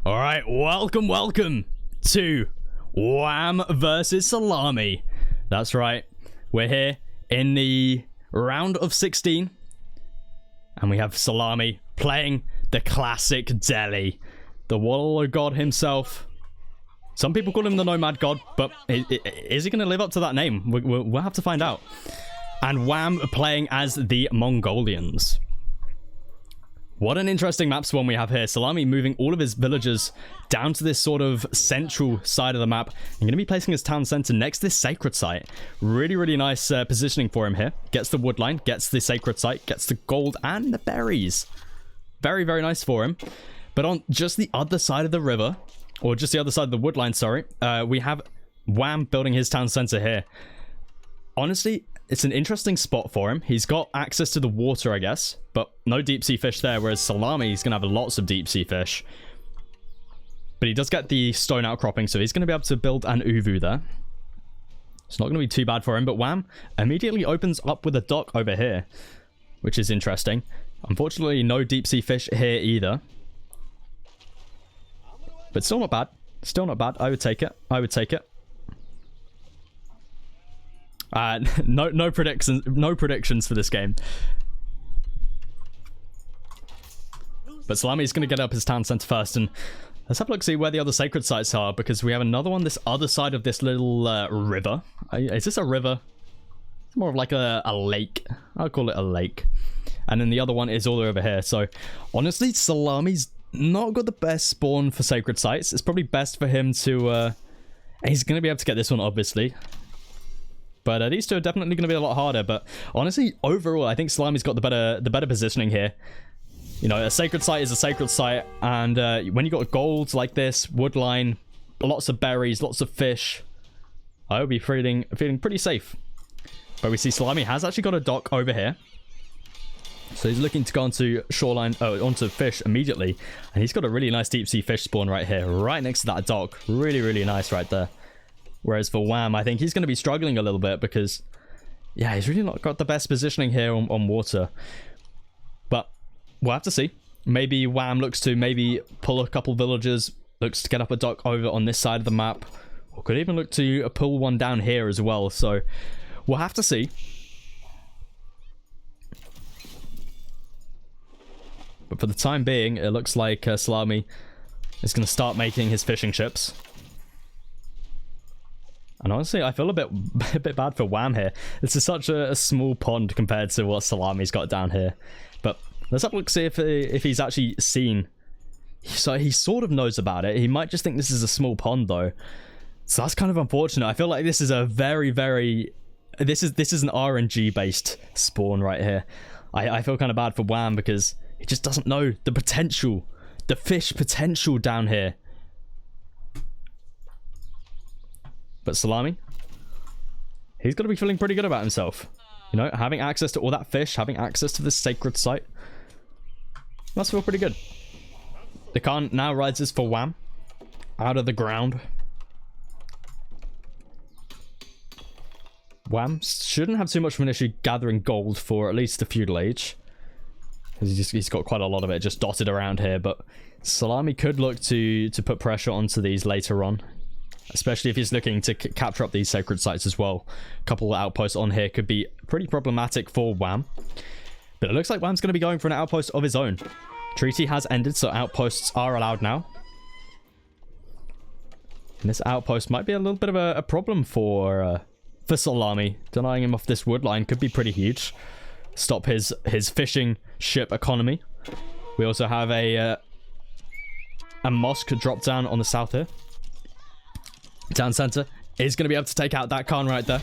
Alright, welcome to Wam versus Salami. That's right, we're here in the round of 16. And we have Salami playing the classic Delhi. The warrior god himself. Some people call him the Nomad god, but is he going to live up to that name? We'll have to find out. And Wam playing as the Mongolians. What an interesting map spawn we have here. Salami moving all of his villagers down to this sort of central side of the map. I'm going to be placing his town center next to this sacred site. Really nice positioning for him here. Gets the wood line, gets the sacred site, gets the gold and the berries. Very nice for him. But on just the other side of the river, or just the other side of the wood line, sorry, we have Wam building his town center here. Honestly, it's an interesting spot for him. He's got access to the water, I guess, but no deep sea fish there, whereas Salami is going to have lots of deep sea fish. But he does get the stone outcropping, so he's going to be able to build an uvu there. It's not going to be too bad for him, but Wam immediately opens up with a dock over here, which is interesting. Unfortunately, no deep sea fish here either. But still not bad. Still not bad. I would take it. I would take it. No predictions for this game. But Salami is going to get up his town center first, and let's have a look, see where the other sacred sites are, because we have another one this other side of this little river. Is this a river? It's more of like a lake. I'll call it a lake. And then the other one is all over here. So honestly, Salami's not got the best spawn for sacred sites. It's probably best for him to he's going to be able to get this one, obviously. But these two are definitely going to be a lot harder. But honestly, overall, I think Salami's got the better positioning here. You know, a sacred site is a sacred site. And when you got gold like this, wood line, lots of berries, lots of fish, I would be feeling pretty safe. But we see Salami has actually got a dock over here. So he's looking to go onto shoreline, onto fish immediately. And he's got a really nice deep sea fish spawn right here, right next to that dock. Really nice right there. Whereas for Wam, I think he's going to be struggling a little bit because, yeah, he's really not got the best positioning here on water. But we'll have to see. Maybe Wam looks to maybe pull a couple villagers, looks to get up a dock over on this side of the map, or could even look to pull one down here as well. So we'll have to see. But for the time being, it looks like Salami is going to start making his fishing ships. And honestly, I feel a bit bad for Wam here. This is such a small pond compared to what Salami's got down here. But let's have a look, see if he's actually seen. So he sort of knows about it. He might just think this is a small pond though. So that's kind of unfortunate. I feel like this is a very this is an RNG based spawn right here. I feel kind of bad for Wam because he just doesn't know the potential, the fish potential down here. But Salami, he's going to be feeling pretty good about himself. You know, having access to all that fish, having access to this sacred site. Must feel pretty good. The Khan now rises for Wam out of the ground. Wam shouldn't have too much of an issue gathering gold for at least the feudal age. He's got quite a lot of it just dotted around here, but Salami could look to put pressure onto these later on. Especially if he's looking to capture up these sacred sites as well. A couple of outposts on here could be pretty problematic for Wam. But it looks like Wam's going to be going for an outpost of his own. Treaty has ended, so outposts are allowed now. And this outpost might be a little bit of a problem for Salami. Denying him off this wood line could be pretty huge. Stop his fishing ship economy. We also have a mosque drop down on the south here. Town center is going to be able to take out that Khan right there.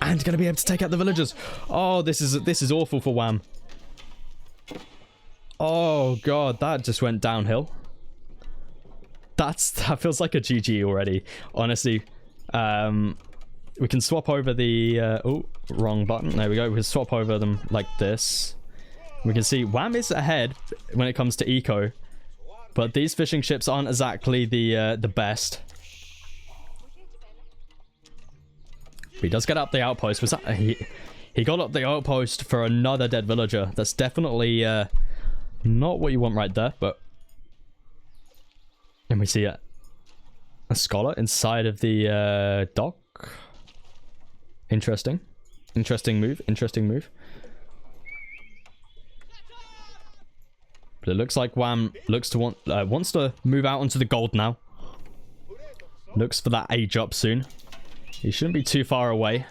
And going to be able to take out the villagers. Oh, this is awful for Wam. Oh, God, that just went downhill. That feels like a GG already, honestly. We can swap over the... oh, wrong button. There we go. We can swap over them like this. We can see Wam is ahead when it comes to eco. But these fishing ships aren't exactly the best. He does get up the outpost. Was that he got up the outpost for another dead villager? That's definitely not what you want right there. But we see a scholar inside of the dock. Interesting. Interesting move. Interesting move. But it looks like Wam looks to wants to move out onto the gold now. Looks for that age up soon. He shouldn't be too far away.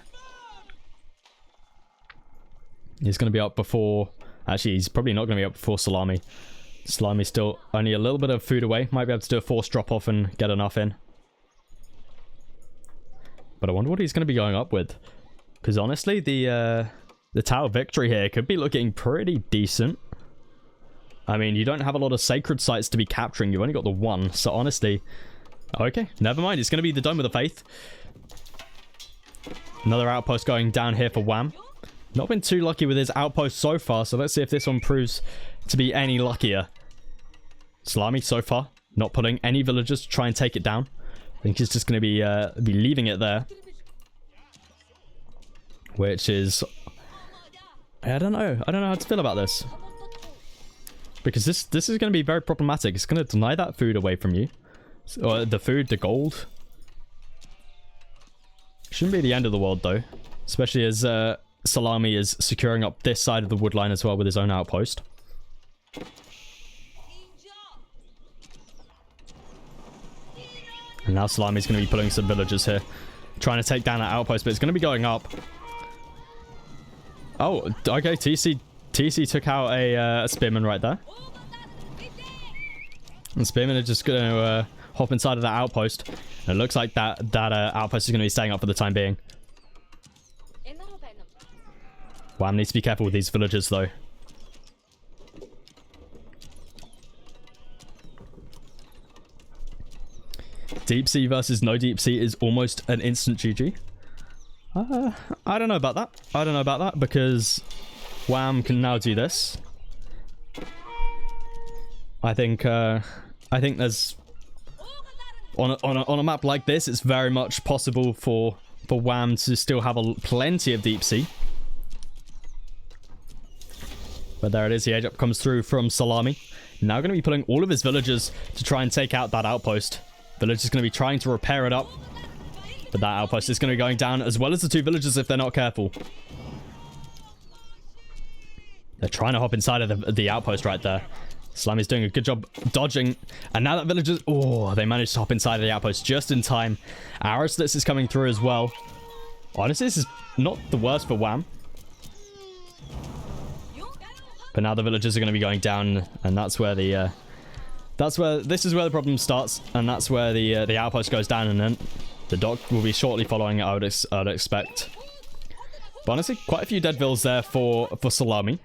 He's going to be up before... Actually, he's probably not going to be up before Szalami. Szalami's still only a little bit of food away. Might be able to do a forced drop off and get enough in. But I wonder what he's going to be going up with. Because honestly, the Tower Victory here could be looking pretty decent. I mean, you don't have a lot of sacred sites to be capturing. You've only got the one. So honestly... Okay, never mind. It's going to be the Dome of the Faith. Another outpost going down here for Wam. Not been too lucky with his outpost so far. So let's see if this one proves to be any luckier. Szalami so far. Not putting any villagers to try and take it down. I think he's just going to be leaving it there. Which is... I don't know. I don't know how to feel about this. Because this is going to be very problematic. It's going to deny that food away from you. Or the food, the gold. Shouldn't be the end of the world though. Especially as Szalami is securing up this side of the wood line as well with his own outpost. And now Szalami's going to be pulling some villagers here. Trying to take down that outpost, but it's going to be going up. Oh, okay. TC took out a spearman right there. And spearmen are just going to hop inside of that outpost. And it looks like that outpost is going to be staying up for the time being. Wam needs to be careful with these villagers though. Deep sea versus no deep sea is almost an instant GG. I don't know about that. I don't know about that because Wam can now do this. I think there's on a map like this, it's very much possible for Wam to still have plenty of deep sea. But there it is. The age up comes through from Szalami. Now going to be putting all of his villagers to try and take out that outpost. Villagers going to be trying to repair it up. But that outpost is going to be going down as well as the two villagers if they're not careful. They're trying to hop inside of the outpost right there. Szalami's doing a good job dodging. And now that villagers... Oh, they managed to hop inside of the outpost just in time. Arrow slits is coming through as well. Honestly, this is not the worst for Wam. But now the villagers are going to be going down. And that's where the... this is where the problem starts. And that's where the outpost goes down. And then the dock will be shortly following it, I would expect. But honestly, quite a few dead vills there for Szalami.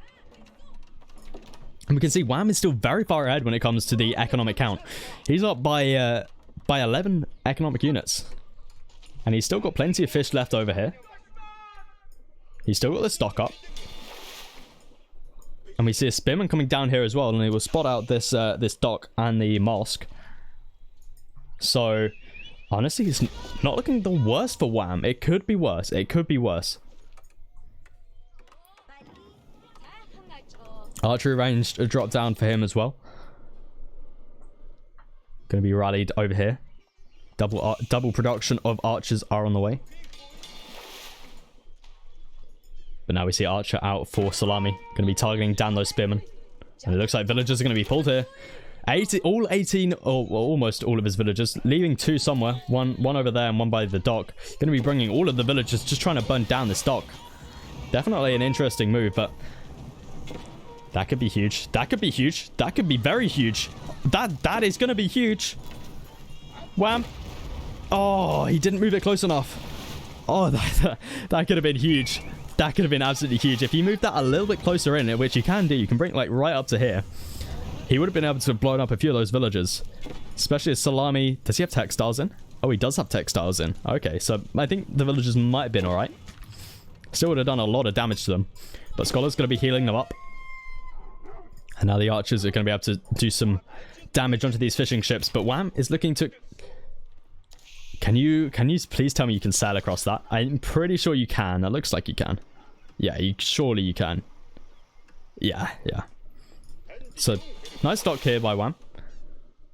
And we can see Wam is still very far ahead when it comes to the economic count. He's up by 11 economic units. And he's still got plenty of fish left over here. He's still got the stock up. And we see a spearman coming down here as well. And he will spot out this dock and the mosque. So, honestly, it's not looking the worst for Wam. It could be worse. It could be worse. Archery range drop down for him as well. Going to be rallied over here. Double production of archers are on the way. But now we see Archer out for Szalami. Going to be targeting down those spearmen. And it looks like villagers are going to be pulled here. All 18, or well, almost all of his villagers. Leaving two somewhere. One over there and one by the dock. Going to be bringing all of the villagers just trying to burn down this dock. Definitely an interesting move, but... That could be huge. That could be huge. That could be very huge. That is going to be huge. Wham. Oh, he didn't move it close enough. Oh, that could have been huge. That could have been absolutely huge. If he moved that a little bit closer in, which you can do, you can bring it like right up to here. He would have been able to have blown up a few of those villagers. Especially as Szalami... Does he have textiles in? Oh, he does have textiles in. Okay, so I think the villagers might have been alright. Still would have done a lot of damage to them. But Scholar's going to be healing them up. And now the archers are going to be able to do some damage onto these fishing ships. But Wam is looking to... Can you please tell me you can sail across that? I'm pretty sure you can. It looks like you can. Yeah, surely you can. Yeah. So, nice dock here by Wam.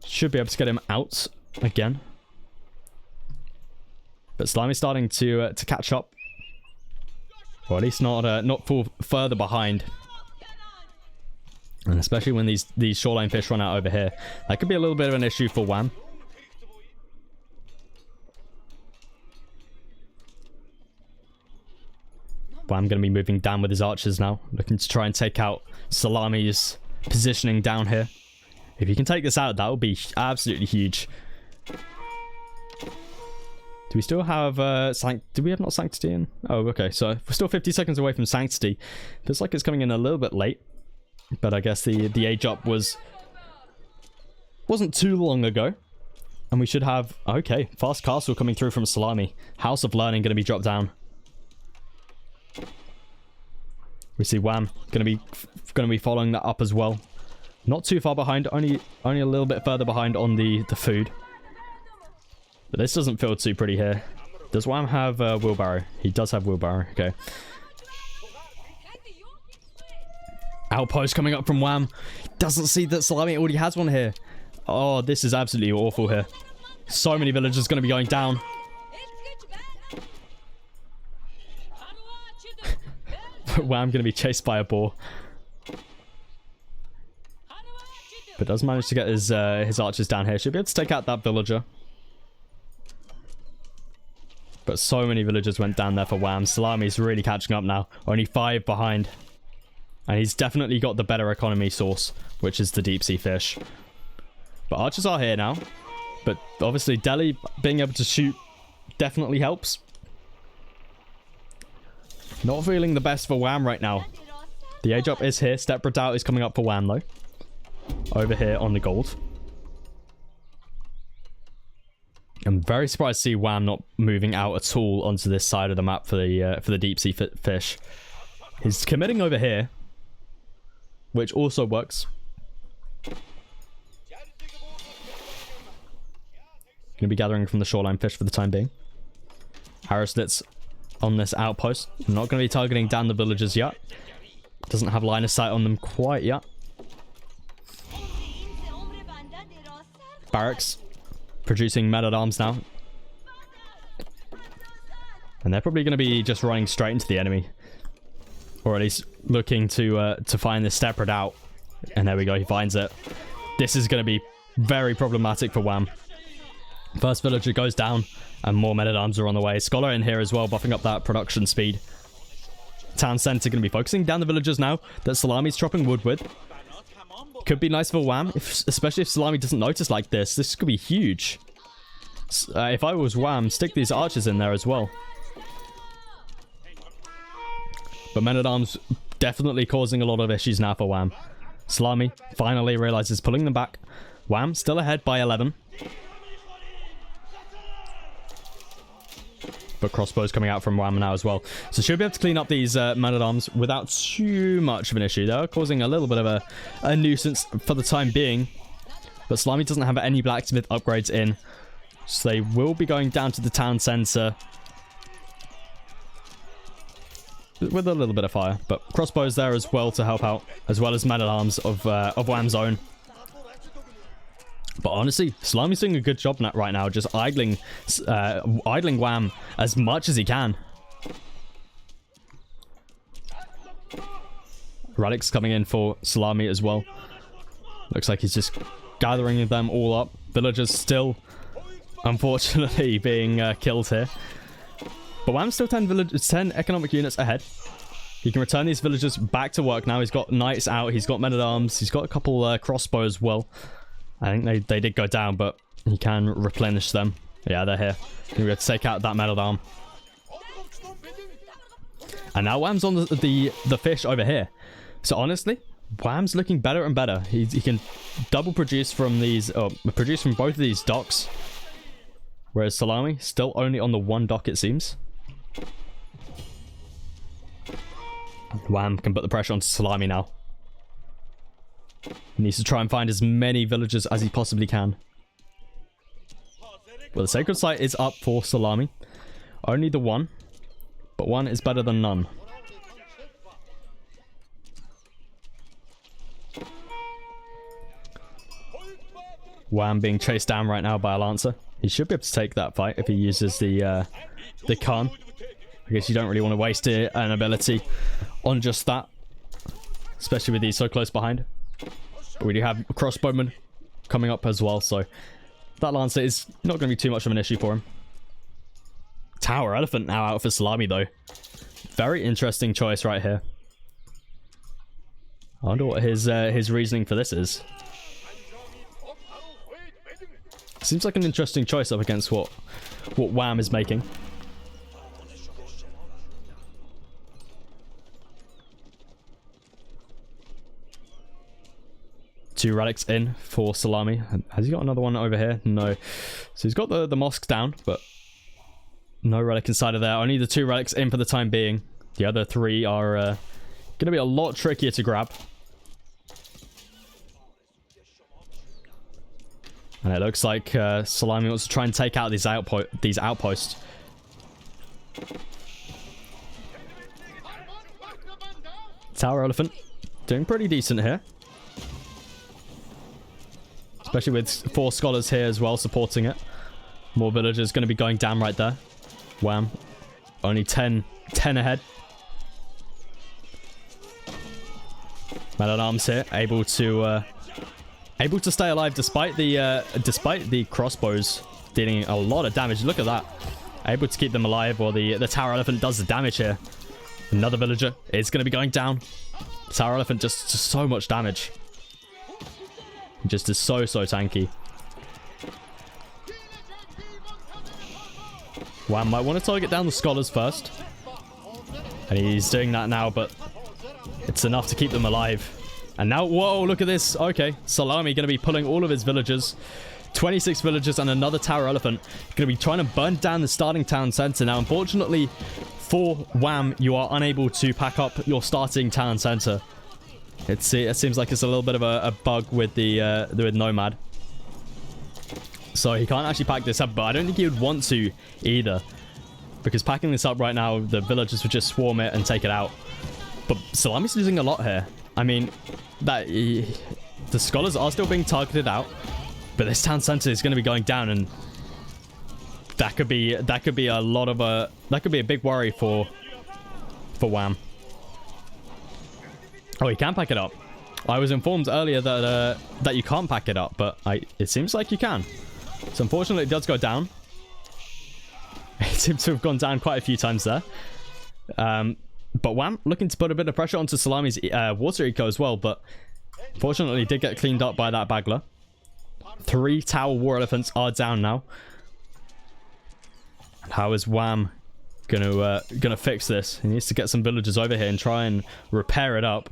Should be able to get him out again. But Szalami's starting to catch up. Or at least not fall further behind. And especially when these shoreline fish run out over here. That could be a little bit of an issue for Wam. Wam going to be moving down with his archers now. Looking to try and take out Szalami's positioning down here. If you can take this out, that would be absolutely huge. Do we still have do we have not Sanctity in? Oh, okay. So we're still 50 seconds away from Sanctity. Feels like it's coming in a little bit late. But I guess the age up wasn't too long ago. And we should have, okay, Fast Castle coming through from Szalami. House of Learning going to be dropped down. We see Wam going to be following that up as well. Not too far behind, only a little bit further behind on the food. But this doesn't feel too pretty here. Does Wam have wheelbarrow? He does have wheelbarrow. Okay. Outpost coming up from Wam. Doesn't see that Szalami already has one here. Oh, this is absolutely awful here. So many villagers going to be going down. Wam going to be chased by a boar. But does manage to get his archers down here. Should be able to take out that villager. But so many villagers went down there for Wam. Szalami's really catching up now. Only 5 behind. And he's definitely got the better economy source, which is the deep sea fish. But archers are here now. But obviously Delhi being able to shoot definitely helps. Not feeling the best for Wam right now. The age up is here. Step Redoubt is coming up for Wam though. Over here on the gold. I'm very surprised to see Wam not moving out at all onto this side of the map for the deep sea fish. He's committing over here, which also works. Gonna be gathering from the shoreline fish for the time being. Harrisnitz on this outpost. I'm not gonna be targeting down the villagers yet. Doesn't have line of sight on them quite yet. Barracks producing men-at-arms now. And they're probably going to be just running straight into the enemy. Or at least looking to find this Step Redoubt. And there we go, he finds it. This is going to be very problematic for Wam. First villager goes down, and more men-at-arms are on the way. Scholar in here as well, buffing up that production speed. Town centre going to be focusing down the villagers now that Szalami's chopping wood with. Could be nice for Wam, especially if Szalami doesn't notice like this. This could be huge. If I was Wam, stick these archers in there as well. But men-at-arms definitely causing a lot of issues now for Wam. Szalami finally realizes pulling them back. Wam still ahead by 11. But crossbows coming out from Wam now as well. So should be able to clean up these men-at-arms without too much of an issue. They're causing a little bit of a nuisance for the time being. But Szalami doesn't have any blacksmith upgrades in. So they will be going down to the town centre with a little bit of fire. But crossbows there as well to help out, as well as men-at-arms of Wam's own. But honestly, Szalami's doing a good job right now, just idling Wam as much as he can. Radix coming in for Szalami as well. Looks like he's just gathering them all up. Villagers still, unfortunately, being killed here. But Wam's still 10 economic units ahead. He can return these villagers back to work now. He's got knights out. He's got men-at-arms. He's got a couple crossbows as well. I think they did go down, but he can replenish them. Yeah, they're here. We have to take out that men-at-arm. And now Wam's on the fish over here. So honestly, Wam's looking better and better. He can double produce from these, produce from both of these docks. Whereas Szalami, still only on the one dock it seems. Wam can put the pressure onto Szalami now. He needs to try and find as many villagers as he possibly can. Well, the sacred site is up for Szalami. Only the one. But one is better than none. Wam being chased down right now by a Lancer. He should be able to take that fight if he uses the Khan. I guess you don't really want to waste an ability on just that, especially with these so close behind. But we do have crossbowmen coming up as well, so that Lancer is not going to be too much of an issue for him. Tower Elephant now out for Szalami though. Very interesting choice right here. I wonder what his reasoning for this is. Seems like an interesting choice up against what Wam is making. Two relics in for Szalami. Has he got another one over here? No. So he's got the mosque down, but no relic inside of there. Only the 2 relics in for the time being. The other 3 are going to be a lot trickier to grab. And it looks like Szalami wants to try and take out these outposts. Tower Elephant doing pretty decent here. Especially with 4 scholars here as well supporting it. More villagers going to be going down right there. Wham. Only 10 ahead. Man at Arms here, able to stay alive despite the crossbows dealing a lot of damage. Look at that. Able to keep them alive while the Tower Elephant does the damage here. Another villager is going to be going down. Tower Elephant just so much damage. Just is so tanky. Wham might want to target down the scholars first. And he's doing that now, but it's enough to keep them alive. And now, whoa, look at this. Okay, Szalami going to be pulling all of his villagers. 26 villagers and another Tower Elephant. Going to be trying to burn down the starting town center. Now, unfortunately, for Wam, you are unable to pack up your starting town center. It seems like it's a little bit of a bug with with Nomad. So he can't actually pack this up, but I don't think he would want to either. Because packing this up right now, the villagers would just swarm it and take it out. But Szalami's losing a lot here. I mean, the scholars are still being targeted out, but this town center is going to be going down, and that could be a lot of that could be a big worry for Wam. Oh, he can pack it up. I was informed earlier that you can't pack it up, but it seems like you can. So unfortunately, it does go down. It seems to have gone down quite a few times there. But Wam looking to put a bit of pressure onto Szalami's water eco as well, but fortunately did get cleaned up by that Bagler. 3 Tower War Elephants are down now. How is Wam gonna fix this? He needs to get some villagers over here and try and repair it up.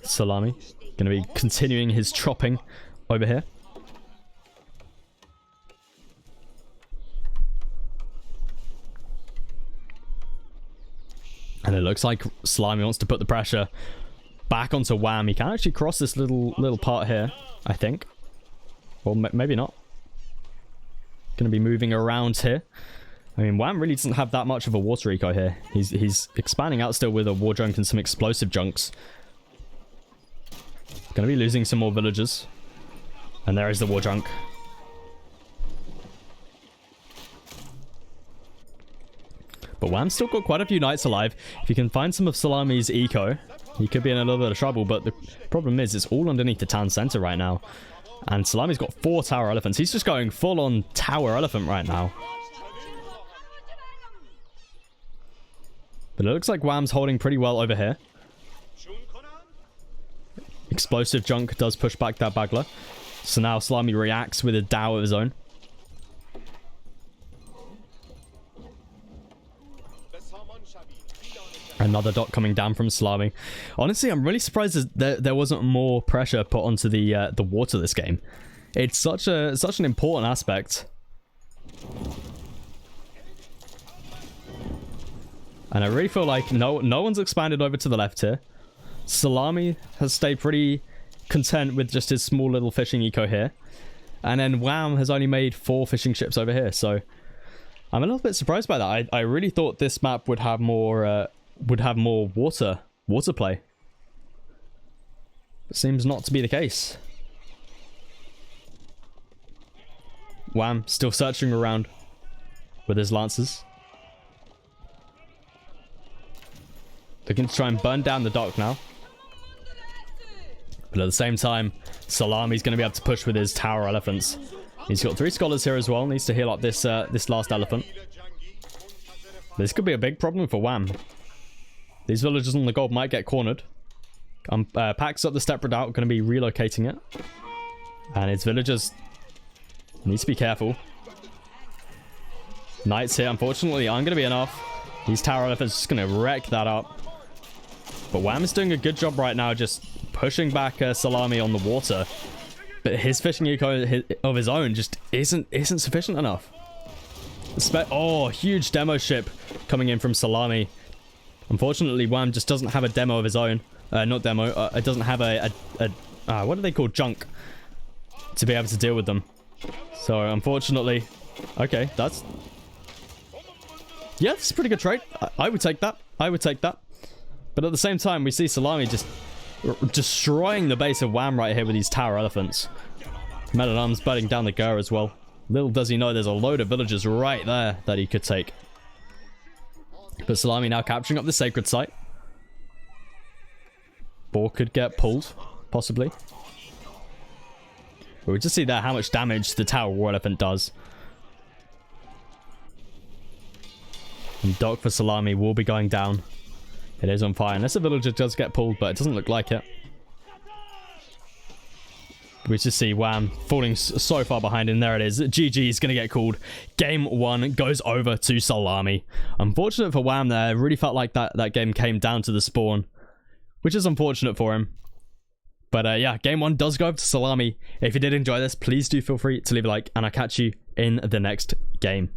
Szalami gonna be continuing his chopping over here. And it looks like Szalami wants to put the pressure back onto Wam. He can actually cross this little part here, I think. Or maybe not. Going to be moving around here. I mean, Wam really doesn't have that much of a water eco here. He's expanding out still with a war junk and some explosive junks. Going to be losing some more villagers. And there is the war junk. But Wam's still got quite a few knights alive. If you can find some of Szalami's eco, he could be in a little bit of trouble. But the problem is, it's all underneath the town center right now. And Szalami's got 4 Tower Elephants. He's just going full on Tower Elephant right now. But it looks like Wam's holding pretty well over here. Explosive junk does push back that Bagler. So now Szalami reacts with a Dow of his own. Another dot coming down from Szalami. Honestly, I'm really surprised that there wasn't more pressure put onto the water this game. It's such an important aspect. And I really feel like no one's expanded over to the left here. Szalami has stayed pretty content with just his small little fishing eco here. And then Wam has only made 4 fishing ships over here. So I'm a little bit surprised by that. I really thought this map would have more water water play. It seems not to be the case. Wam still searching around with his lances. Looking to try and burn down the dock now. But at the same time, Szalami's going to be able to push with his tower elephants. He's got 3 scholars here as well. Needs to heal up this this last elephant. This could be a big problem for Wam. These villagers on the gold might get cornered. Packs up the step redoubt, going to be relocating it. And his villagers needs to be careful. Knights here, unfortunately, aren't going to be enough. These tower elephants just going to wreck that up. But Wam is doing a good job right now, just pushing back Szalami on the water. But his fishing eco of his own just isn't sufficient enough. Oh, huge demo ship coming in from Szalami. Unfortunately, Wam just doesn't have a demo of his own. Not demo. It doesn't have what are they called? Junk. To be able to deal with them. So, unfortunately... Okay, that's... Yeah, it's a pretty good trade. I would take that. I would take that. But at the same time, we see Szalami just destroying the base of Wam right here with these tower elephants. Megarandom burning down the Gur as well. Little does he know there's a load of villagers right there that he could take. But Szalami now capturing up the sacred site. Boar could get pulled, possibly. But we just see there how much damage the tower war elephant does. And dock for Szalami will be going down. It is on fire, unless a villager does get pulled, but it doesn't look like it. We just see Wam falling so far behind, and there it is. GG is going to get called. Game 1 goes over to Szalami. Unfortunate for Wam there. Really felt like that game came down to the spawn, which is unfortunate for him. But yeah, game 1 does go over to Szalami. If you did enjoy this, please do feel free to leave a like, and I'll catch you in the next game.